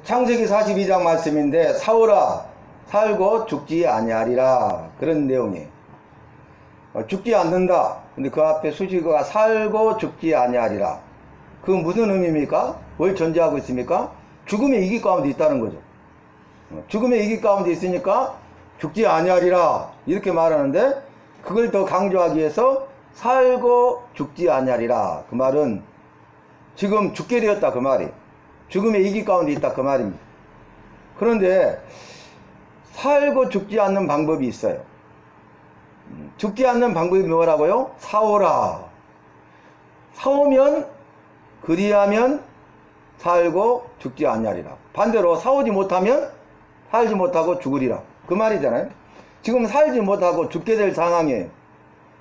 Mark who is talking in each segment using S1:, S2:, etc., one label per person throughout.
S1: 창세기 42장 말씀인데 사오라 살고 죽지 아니하리라 그런 내용이에요. 죽지 않는다. 근데 그 앞에 수식어가 살고 죽지 아니하리라. 그 무슨 의미입니까? 뭘 전제하고 있습니까? 죽음의 이기 가운데 있다는 거죠. 죽음의 이기 가운데 있으니까 죽지 아니하리라 이렇게 말하는데, 그걸 더 강조하기 위해서 살고 죽지 아니하리라. 그 말은 지금 죽게 되었다 그 말이, 죽음의 이기 가운데 있다 그 말입니다. 그런데 살고 죽지 않는 방법이 있어요. 죽지 않는 방법이 뭐라고요? 사오라. 사오면 그리하면 살고 죽지 아니하리라. 반대로 사오지 못하면 살지 못하고 죽으리라 그 말이잖아요. 지금 살지 못하고 죽게 될 상황이에요.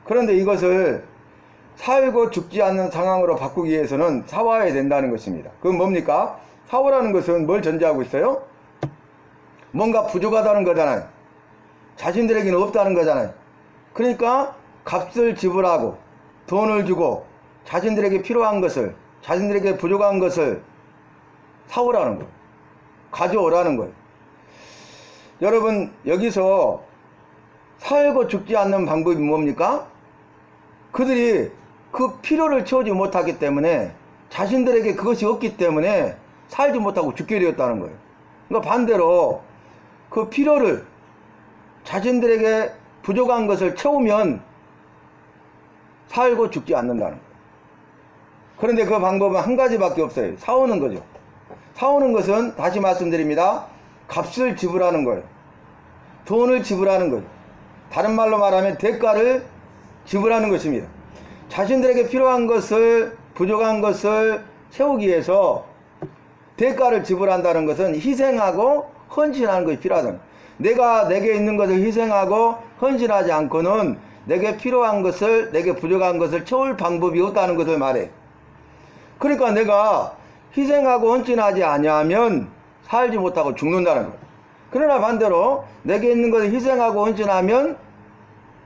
S1: 그런데 이것을 살고 죽지 않는 상황으로 바꾸기 위해서는 사와야 된다는 것입니다. 그건 뭡니까? 사오라는 것은 뭘 전제하고 있어요? 뭔가 부족하다는 거잖아요. 자신들에게는 없다는 거잖아요. 그러니까 값을 지불하고 돈을 주고 자신들에게 필요한 것을, 자신들에게 부족한 것을 사오라는 거예요. 가져오라는 거예요. 여러분, 여기서 살고 죽지 않는 방법이 뭡니까? 그들이 그 필요를 채우지 못하기 때문에, 자신들에게 그것이 없기 때문에 살지 못하고 죽게 되었다는 거예요. 그러니까 반대로 그 필요를, 자신들에게 부족한 것을 채우면 살고 죽지 않는다는 거예요. 그런데 그 방법은 한 가지밖에 없어요. 사오는 거죠. 사오는 것은 다시 말씀드립니다. 값을 지불하는 거예요. 돈을 지불하는 거예요. 다른 말로 말하면 대가를 지불하는 것입니다. 자신들에게 필요한 것을, 부족한 것을 채우기 위해서 대가를 지불한다는 것은 희생하고 헌신하는 것이 필요하다. 내가 내게 있는 것을 희생하고 헌신하지 않고는 내게 필요한 것을, 내게 부족한 것을 채울 방법이 없다는 것을 말해. 그러니까 내가 희생하고 헌신하지 아니하면 살지 못하고 죽는다는 거예요. 그러나 반대로 내게 있는 것을 희생하고 헌신하면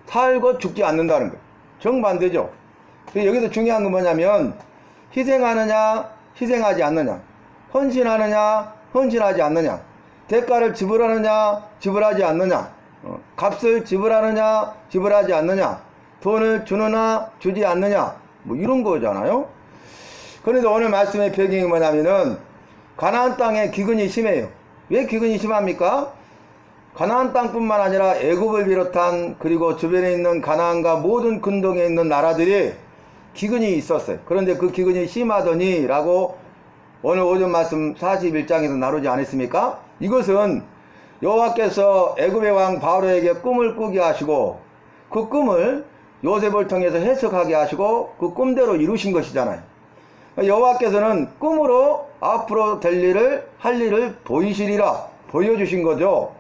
S1: 살고 죽지 않는다는 거예요. 정반대죠. 여기서 중요한 건 뭐냐면, 희생하느냐 희생하지 않느냐, 헌신하느냐 헌신하지 않느냐, 대가를 지불하느냐 지불하지 않느냐, 값을 지불하느냐 지불하지 않느냐, 돈을 주느냐 주지 않느냐, 뭐 이런 거잖아요. 그런데 오늘 말씀의 배경이 뭐냐면은 가나안 땅에 기근이 심해요. 왜 기근이 심합니까? 가나안 땅뿐만 아니라 애굽을 비롯한, 그리고 주변에 있는 가나안과 모든 근동에 있는 나라들이 기근이 있었어요. 그런데 그 기근이 심하더니 라고 오늘 오전 말씀 41장에서 나누지 않았습니까? 이것은 여호와께서 애굽의 왕 바로에게 꿈을 꾸게 하시고, 그 꿈을 요셉을 통해서 해석하게 하시고 그 꿈대로 이루신 것이잖아요. 여호와께서는 꿈으로 앞으로 될 일을, 할 일을 보이시리라 보여주신 거죠.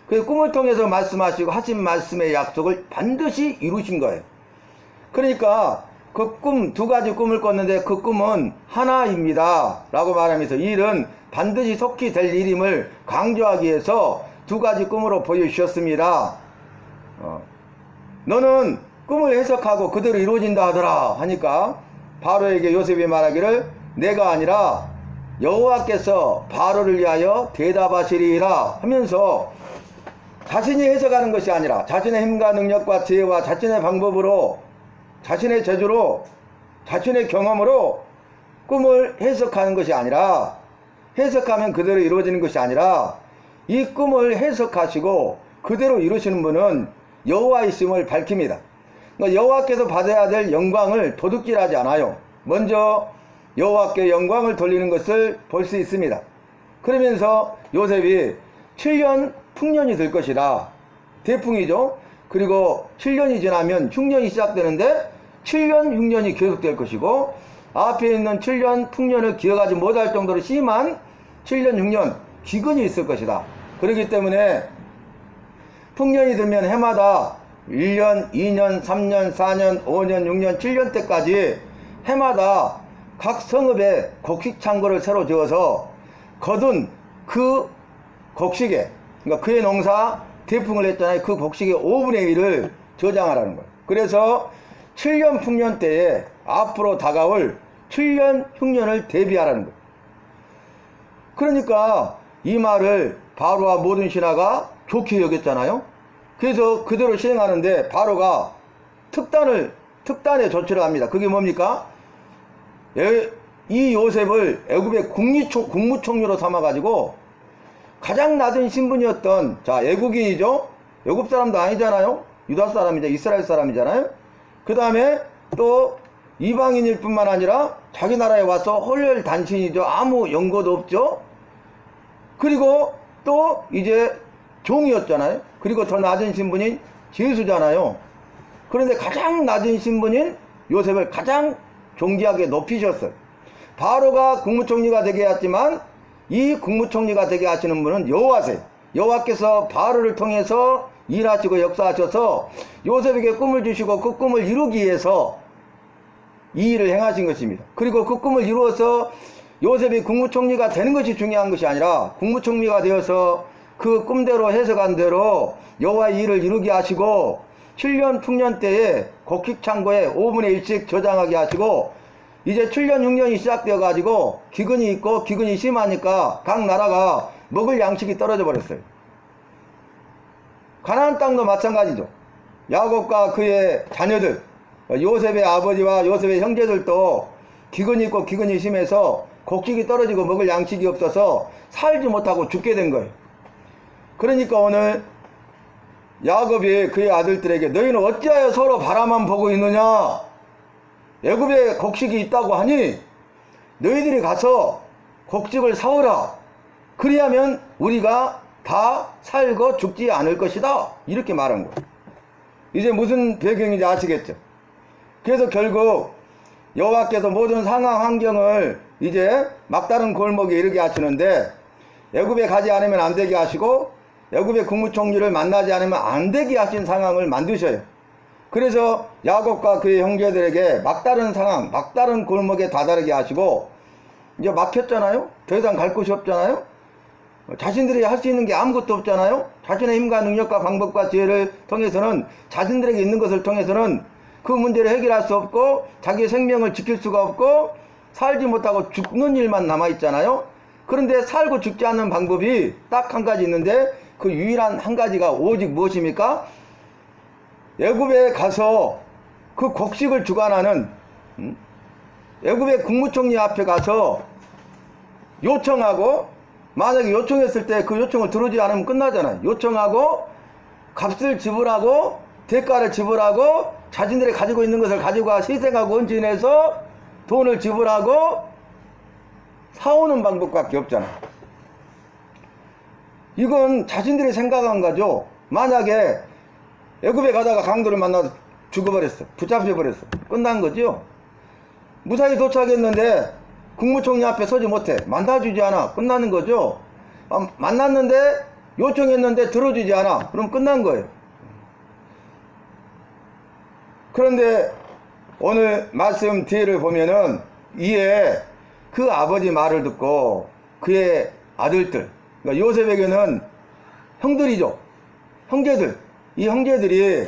S1: 그 꿈을 통해서 말씀하시고 하신 말씀의 약속을 반드시 이루신 거예요. 그러니까 그 꿈, 두 가지 꿈을 꿨는데 그 꿈은 하나입니다 라고 말하면서 이 일은 반드시 속히 될 일임을 강조하기 위해서 두 가지 꿈으로 보여주셨습니다. 너는 꿈을 해석하고 그대로 이루어진다 하더라 하니까 바로에게 요셉이 말하기를 내가 아니라 여호와께서 바로를 위하여 대답하시리라 하면서, 자신이 해석하는 것이 아니라 자신의 힘과 능력과 지혜와 자신의 방법으로, 자신의 재주로, 자신의 경험으로 꿈을 해석하는 것이 아니라, 해석하면 그대로 이루어지는 것이 아니라, 이 꿈을 해석하시고 그대로 이루시는 분은 여호와이심을 밝힙니다. 그러니까 여호와께서 받아야 될 영광을 도둑질하지 않아요. 먼저 여호와께 영광을 돌리는 것을 볼 수 있습니다. 그러면서 요셉이 7년 풍년이 될 것이다. 대풍이죠. 그리고 7년이 지나면 흉년이 시작되는데 7년 흉년이 계속될 것이고, 앞에 있는 7년 풍년을 기억하지 못할 정도로 심한 7년 흉년 기근이 있을 것이다. 그렇기 때문에 풍년이 들면 해마다 1년, 2년, 3년, 4년, 5년, 6년, 7년 때까지 해마다 각 성읍에 곡식 창고를 새로 지어서 거둔 그 곡식에, 그러니까 그의 농사 대풍을 했잖아요. 그 곡식의 5분의 1을 저장하라는 거예요. 그래서 7년 풍년 때에 앞으로 다가올 7년 흉년을 대비하라는 거예요. 그러니까 이 말을 바로와 모든 신하가 좋게 여겼잖아요. 그래서 그대로 시행하는데 바로가 특단의 조치를 합니다. 그게 뭡니까? 이 요셉을 애굽의 국무총리로 삼아가지고 가장 낮은 신분이었던, 자, 애국인이죠. 애굽 사람도 아니잖아요. 유다 사람이죠. 이스라엘 사람이잖아요. 그 다음에 또 이방인일 뿐만 아니라 자기 나라에 와서 홀혈단신이죠. 아무 연고도 없죠. 그리고 또 이제 종이었잖아요. 그리고 더 낮은 신분인 제수잖아요. 그런데 가장 낮은 신분인 요셉을 가장 존귀하게 높이셨어요. 바로가 국무총리가 되게 했지만 이 국무총리가 되게 하시는 분은 여호와세요. 여호와께서 바로를 통해서 일하시고 역사하셔서 요셉에게 꿈을 주시고 그 꿈을 이루기 위해서 이 일을 행하신 것입니다. 그리고 그 꿈을 이루어서 요셉이 국무총리가 되는 것이 중요한 것이 아니라 국무총리가 되어서 그 꿈대로 해석한 대로 여호와의 일을 이루게 하시고 7년 풍년 때에 곡식창고에 5분의 1씩 저장하게 하시고 이제 7년 6년이 시작되어 가지고 기근이 있고 기근이 심하니까 각 나라가 먹을 양식이 떨어져 버렸어요. 가나안 땅도 마찬가지죠. 야곱과 그의 자녀들, 요셉의 아버지와 요셉의 형제들도 기근이 있고 기근이 심해서 곡식이 떨어지고 먹을 양식이 없어서 살지 못하고 죽게 된 거예요. 그러니까 오늘 야곱이 그의 아들들에게 너희는 어찌하여 서로 바라만 보고 있느냐? 애굽에 곡식이 있다고 하니 너희들이 가서 곡식을 사오라. 그리하면 우리가 다 살고 죽지 않을 것이다. 이렇게 말한 거예요. 이제 무슨 배경인지 아시겠죠? 그래서 결국 여호와께서 모든 상황 환경을 이제 막다른 골목에 이르게 하시는데 애굽에 가지 않으면 안 되게 하시고 애굽의 국무총리를 만나지 않으면 안 되게 하신 상황을 만드셔요. 그래서 야곱과 그의 형제들에게 막다른 상황, 막다른 골목에 다다르게 하시고 이제 막혔잖아요. 더 이상 갈 곳이 없잖아요. 자신들이 할 수 있는 게 아무것도 없잖아요. 자신의 힘과 능력과 방법과 지혜를 통해서는 자신들에게 있는 것을 통해서는 그 문제를 해결할 수 없고 자기의 생명을 지킬 수가 없고 살지 못하고 죽는 일만 남아있잖아요. 그런데 살고 죽지 않는 방법이 딱 한 가지 있는데 그 유일한 한 가지가 오직 무엇입니까? 애굽에 가서 그 곡식을 주관하는 애굽의 국무총리 앞에 가서 요청하고 만약에 요청했을 때 그 요청을 들어주지 않으면 끝나잖아요. 요청하고 값을 지불하고 대가를 지불하고 자신들이 가지고 있는 것을 가지고 희생하고 헌신해서 돈을 지불하고 사오는 방법밖에 없잖아요. 이건 자신들이 생각한 거죠. 만약에 애굽에 가다가 강도를 만나서 죽어버렸어. 붙잡혀버렸어. 끝난 거죠. 무사히 도착했는데 국무총리 앞에 서지 못해. 만나주지 않아. 끝나는 거죠. 만났는데 요청했는데 들어주지 않아. 그럼 끝난 거예요. 그런데 오늘 말씀 뒤를 보면은 이에 그 아버지 말을 듣고 그의 아들들, 그러니까 요셉에게는 형들이죠. 형제들. 이 형제들이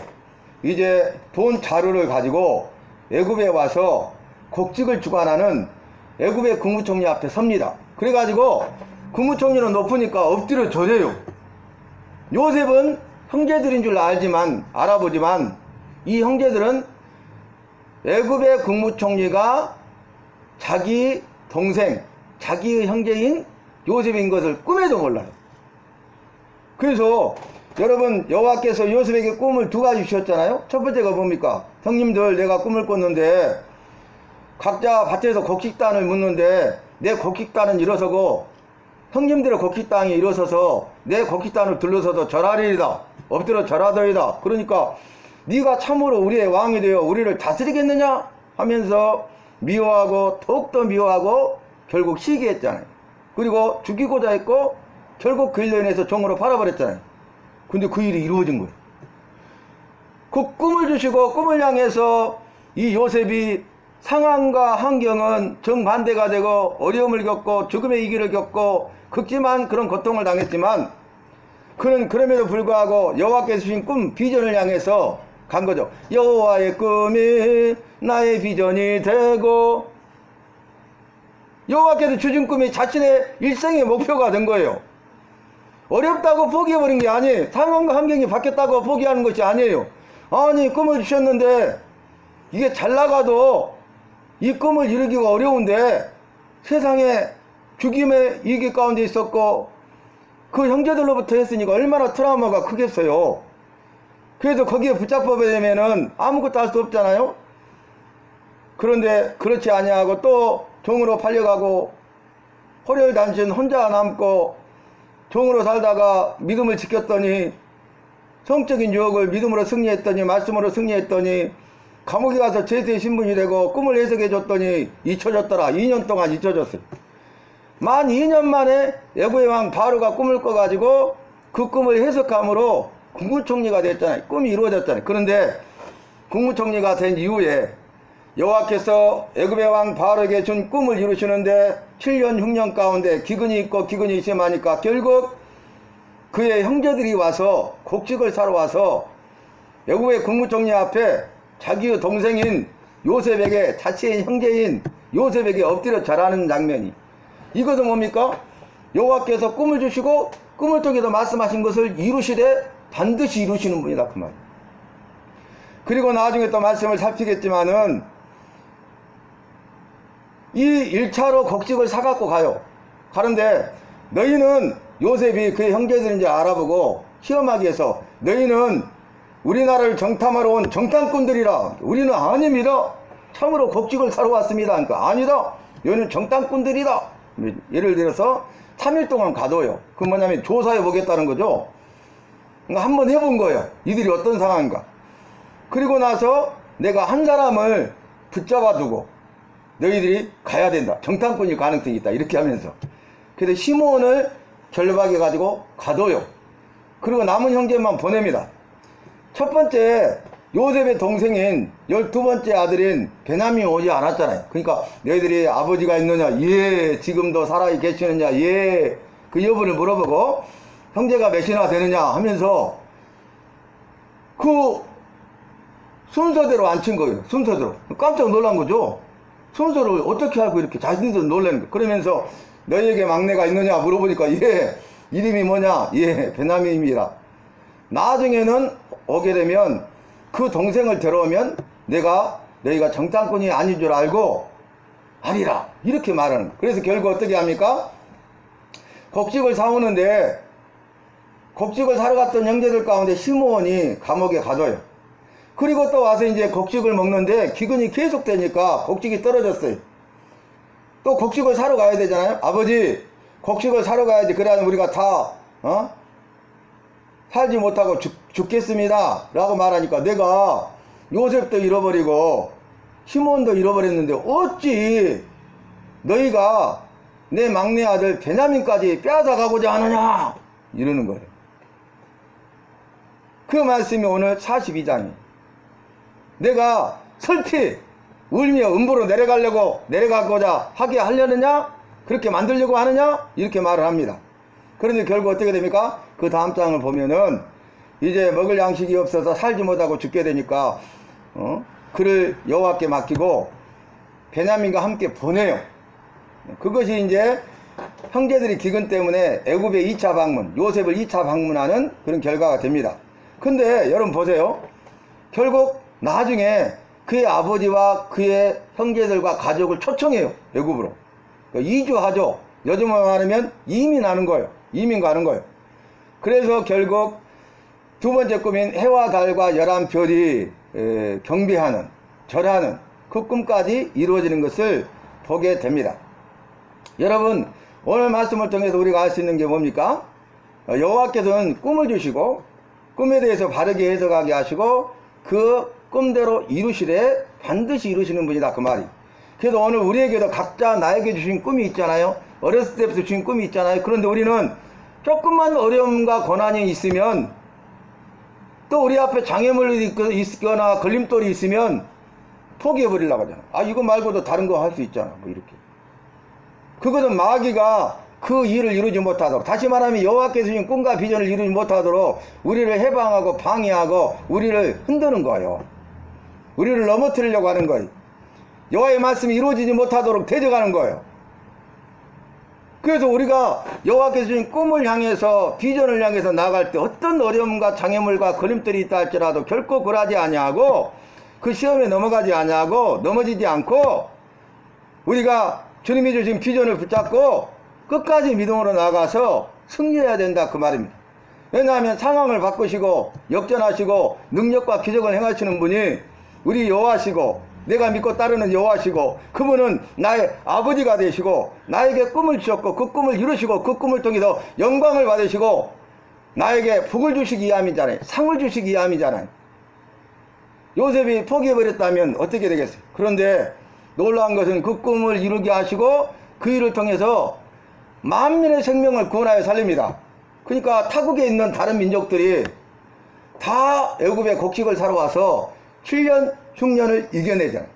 S1: 이제 돈 자루를 가지고 애굽에 와서 곡식을 주관하는 애굽의 국무총리 앞에 섭니다. 그래가지고 국무총리는 높으니까 엎드려 절해요. 요셉은 형제들인 줄 알아보지만 이 형제들은 애굽의 국무총리가 자기 동생, 자기의 형제인 요셉인 것을 꿈에도 몰라요. 그래서 여러분 여호와께서 요셉에게 꿈을 두 가지 주셨잖아요. 첫 번째가 뭡니까? 형님들 내가 꿈을 꿨는데 각자 밭에서 곡식단을 묻는데 내 곡식단은 일어서고 형님들의 곡식단이 일어서서 내 곡식단을 둘러서도 절하리이다. 엎드려 절하더이다. 그러니까 네가 참으로 우리의 왕이 되어 우리를 다스리겠느냐 하면서 미워하고 더욱더 미워하고 결국 시기했잖아요. 그리고 죽이고자 했고 결국 그 일로 인해서 종으로 팔아버렸잖아요. 근데 그 일이 이루어진 거예요. 그 꿈을 주시고 꿈을 향해서 이 요셉이 상황과 환경은 정반대가 되고 어려움을 겪고 죽음의 위기를 겪고 극심한 그런 고통을 당했지만 그는 그럼에도 불구하고 여호와께서 주신 꿈 비전을 향해서 간 거죠. 여호와의 꿈이 나의 비전이 되고 여호와께서 주신 꿈이 자신의 일생의 목표가 된 거예요. 어렵다고 포기해버린 게 아니에요. 상황과 환경이 바뀌었다고 포기하는 것이 아니에요. 아니 꿈을 주셨는데 이게 잘 나가도 이 꿈을 이루기가 어려운데 세상에 죽임의 위기 가운데 있었고 그 형제들로부터 했으니까 얼마나 트라우마가 크겠어요. 그래도 거기에 붙잡혀 되면은 아무것도 할 수 없잖아요. 그런데 그렇지 아니하고 또 종으로 팔려가고 호련단신 혼자 남고 종으로 살다가 믿음을 지켰더니 성적인 유혹을 믿음으로 승리했더니 말씀으로 승리했더니 감옥에 가서 제수의 신분이 되고 꿈을 해석해 줬더니 잊혀졌더라. 2년 동안 잊혀졌어요. 만 2년 만에 애굽의 왕 바로가 꿈을 꿔가지고 그 꿈을 해석함으로 국무총리가 됐잖아요. 꿈이 이루어졌잖아요. 그런데 국무총리가 된 이후에 여호와께서 애굽의 왕 바로에게 준 꿈을 이루시는데 7년 흉년 가운데 기근이 있고 기근이 심하니까 결국 그의 형제들이 와서 곡식을 사러 와서 애굽의 국무총리 앞에 자기의 동생인 요셉에게 자치인 형제인 요셉에게 엎드려 절하는 장면이, 이것은 뭡니까? 여호와께서 꿈을 주시고 꿈을 통해서 말씀하신 것을 이루시되 반드시 이루시는 분이다 그 말. 그리고 나중에 또 말씀을 살피겠지만은 이 1차로 곡식을 사갖고 가요. 가는데 너희는, 요셉이 그의 형제들인지 알아보고 시험하기 위해서 너희는 우리나라를 정탐하러 온 정탐꾼들이라. 우리는 아닙니다. 참으로 곡식을 사러 왔습니다. 그러니까 아니다. 너희는 정탐꾼들이다. 예를 들어서 3일 동안 가둬요. 그 뭐냐면 조사해 보겠다는 거죠. 그러니까 한번 해본 거예요. 이들이 어떤 상황인가. 그리고 나서 내가 한 사람을 붙잡아 두고 너희들이 가야 된다. 정탐꾼일 가능성이 있다. 이렇게 하면서. 그래서 시므온을 결박해 가지고 가둬요. 그리고 남은 형제만 보냅니다. 첫 번째 요셉의 동생인 12번째 아들인 베냐민이 오지 않았잖아요. 그러니까 너희들이 아버지가 있느냐? 예. 지금도 살아 계시느냐? 예. 그 여부를 물어보고 형제가 몇이나 되느냐 하면서 그 순서대로 앉힌 거예요. 순서대로. 깜짝 놀란 거죠. 순서를 어떻게 알고 이렇게 자신들도 놀라는 거예요. 그러면서 너희에게 막내가 있느냐 물어보니까 예. 이름이 뭐냐? 예. 베냐민입니다. 나중에는 오게 되면 그 동생을 데려오면 너희가 정탐꾼이 아닌 줄 알고 아니라 이렇게 말하는 거예요. 그래서 결국 어떻게 합니까? 곡식을 사오는데 곡식을 사러 갔던 형제들 가운데 시므온이 감옥에 가둬요. 그리고 또 와서 이제 곡식을 먹는데 기근이 계속되니까 곡식이 떨어졌어요. 또 곡식을 사러 가야 되잖아요. 아버지 곡식을 사러 가야지. 그래야 우리가 다 살지 못하고 죽겠습니다 라고 말하니까 내가 요셉도 잃어버리고 시므온도 잃어버렸는데 어찌 너희가 내 막내 아들 베냐민까지 빼앗아가고자 하느냐 이러는 거예요. 그 말씀이 오늘 42장이에요. 내가 설티 울며 음부로 내려가고자 하게 하려느냐? 그렇게 만들려고 하느냐? 이렇게 말을 합니다. 그런데 결국 어떻게 됩니까? 그 다음 장을 보면은 이제 먹을 양식이 없어서 살지 못하고 죽게 되니까 그를 여호와께 맡기고 베냐민과 함께 보내요. 그것이 이제 형제들이 기근 때문에 애굽에 2차 방문, 요셉을 2차 방문하는 그런 결과가 됩니다. 근데 여러분 보세요. 결국 나중에 그의 아버지와 그의 형제들과 가족을 초청해요. 애굽으로. 그러니까 이주하죠. 요즘으로 말하면 이민하는 거예요. 이민 가는 거예요. 그래서 결국 두 번째 꿈인 해와 달과 11별이 경배하는, 절하는 그 꿈까지 이루어지는 것을 보게 됩니다. 여러분 오늘 말씀을 통해서 우리가 알 수 있는 게 뭡니까? 여호와께서는 꿈을 주시고 꿈에 대해서 바르게 해석하게 하시고 그 꿈대로 이루시되 반드시 이루시는 분이다 그 말이. 그래서 오늘 우리에게도 각자 나에게 주신 꿈이 있잖아요. 어렸을 때부터 주신 꿈이 있잖아요. 그런데 우리는 조금만 어려움과 고난이 있으면 또 우리 앞에 장애물이 있거나 걸림돌이 있으면 포기해버리려고 하잖아. 아 이거 말고도 다른 거 할 수 있잖아 뭐 이렇게. 그것은 마귀가 그 일을 이루지 못하도록, 다시 말하면 여호와께서 주신 꿈과 비전을 이루지 못하도록 우리를 해방하고 방해하고 우리를 흔드는 거예요. 우리를 넘어뜨리려고 하는 거예요. 여호와의 말씀이 이루어지지 못하도록 대적하는 거예요. 그래서 우리가 여호와께서 주신 꿈을 향해서 비전을 향해서 나아갈 때 어떤 어려움과 장애물과 걸림돌이 있다 할지라도 결코 굴하지 아니하고 그 시험에 넘어가지 아니하고 넘어지지 않고 우리가 주님이 주신 비전을 붙잡고 끝까지 믿음으로 나아가서 승리해야 된다 그 말입니다. 왜냐하면 상황을 바꾸시고 역전하시고 능력과 기적을 행하시는 분이 우리 여호와시고 내가 믿고 따르는 여호와시고 그분은 나의 아버지가 되시고 나에게 꿈을 주셨고 그 꿈을 이루시고 그 꿈을 통해서 영광을 받으시고 나에게 복을 주시기 위함이잖아요. 상을 주시기 위함이잖아요. 요셉이 포기해버렸다면 어떻게 되겠어요? 그런데 놀라운 것은 그 꿈을 이루게 하시고 그 일을 통해서 만민의 생명을 구원하여 살립니다. 그러니까 타국에 있는 다른 민족들이 다 애굽의 곡식을 사러 와서 7년 흉년을 이겨내잖아요.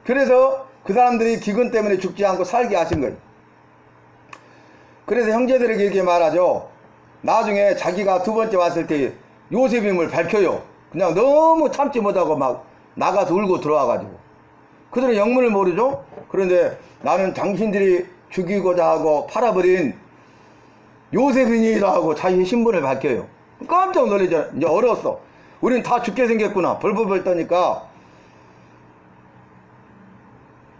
S1: 그래서 그 사람들이 기근 때문에 죽지 않고 살게 하신 거예요. 그래서 형제들에게 이렇게 말하죠. 나중에 자기가 두 번째 왔을 때 요셉임을 밝혀요. 그냥 너무 참지 못하고 막 나가서 울고 들어와가지고 그들은 영문을 모르죠. 그런데 나는 당신들이 죽이고자 하고 팔아버린 요셉이니라 하고 자기 신분을 밝혀요. 깜짝 놀라죠. 이제 어려웠어. 우린 다 죽게 생겼구나. 벌벌벌 떠니까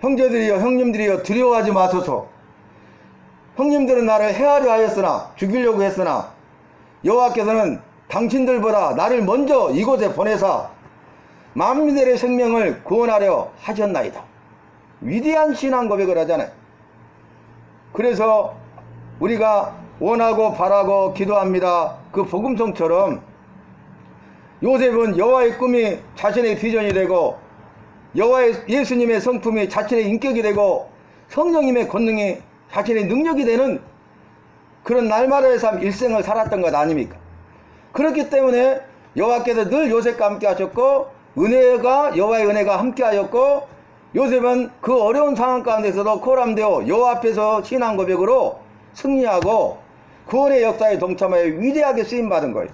S1: 형제들이여 형님들이여 두려워하지 마소서. 형님들은 나를 해하려 하였으나 죽이려고 했으나 여호와께서는 당신들보다 나를 먼저 이곳에 보내사 만민들의 생명을 구원하려 하셨나이다. 위대한 신앙 고백을 하잖아요. 그래서 우리가 원하고 바라고 기도합니다. 그 복음성처럼 요셉은 여호와의 꿈이 자신의 비전이 되고 여호와의 예수님의 성품이 자신의 인격이 되고 성령님의 권능이 자신의 능력이 되는 그런 날마다의 삶 일생을 살았던 것 아닙니까? 그렇기 때문에 여호와께서 늘 요셉과 함께 하셨고 여호와의 은혜가 함께 하였고 요셉은 그 어려운 상황 가운데서도 코람되어 여호와 앞에서 신앙 고백으로 승리하고 구원의 역사에 동참하여 위대하게 쓰임받은 거예요.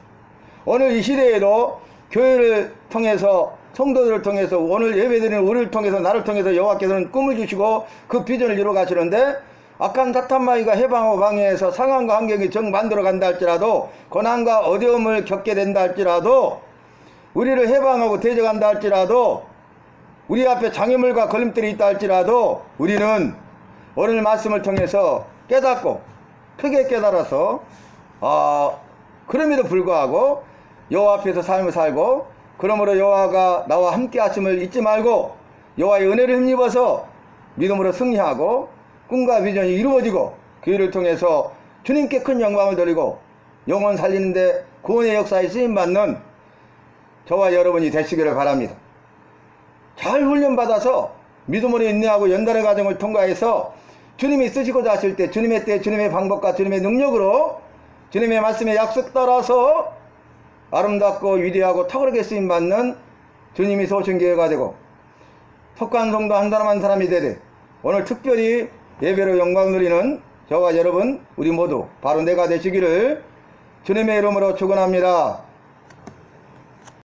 S1: 오늘 이 시대에도 교회를 통해서 성도들을 통해서 오늘 예배드리는 우리를 통해서 나를 통해서 여호와께서는 꿈을 주시고 그 비전을 이루어 가시는데 악한 사탄마귀가 해방하고 방해해서 상황과 환경이 정 만들어 간다 할지라도 고난과 어려움을 겪게 된다 할지라도 우리를 해방하고 대적한다 할지라도 우리 앞에 장애물과 걸림돌이 있다 할지라도 우리는 오늘 말씀을 통해서 깨닫고 크게 깨달아서 그럼에도 불구하고 여호와 앞에서 삶을 살고 그러므로 여호와가 나와 함께 하심을 잊지 말고 여호와의 은혜를 힘입어서 믿음으로 승리하고 꿈과 비전이 이루어지고 그 일을 통해서 주님께 큰 영광을 돌리고 영혼 살리는데 구원의 역사에 쓰임받는 저와 여러분이 되시기를 바랍니다. 잘 훈련받아서 믿음으로 인내하고 연단의 과정을 통과해서 주님이 쓰시고자 하실 때 주님의 때 주님의 방법과 주님의 능력으로 주님의 말씀에 약속 따라서 아름답고 위대하고 탁월하게 쓰임받는 주님이 세우신 교회가 되고 속한 성도 한 사람 한 사람이 되되 오늘 특별히 예배로 영광 누리는 저와 여러분 우리 모두 바로 내가 되시기를 주님의 이름으로 축원합니다.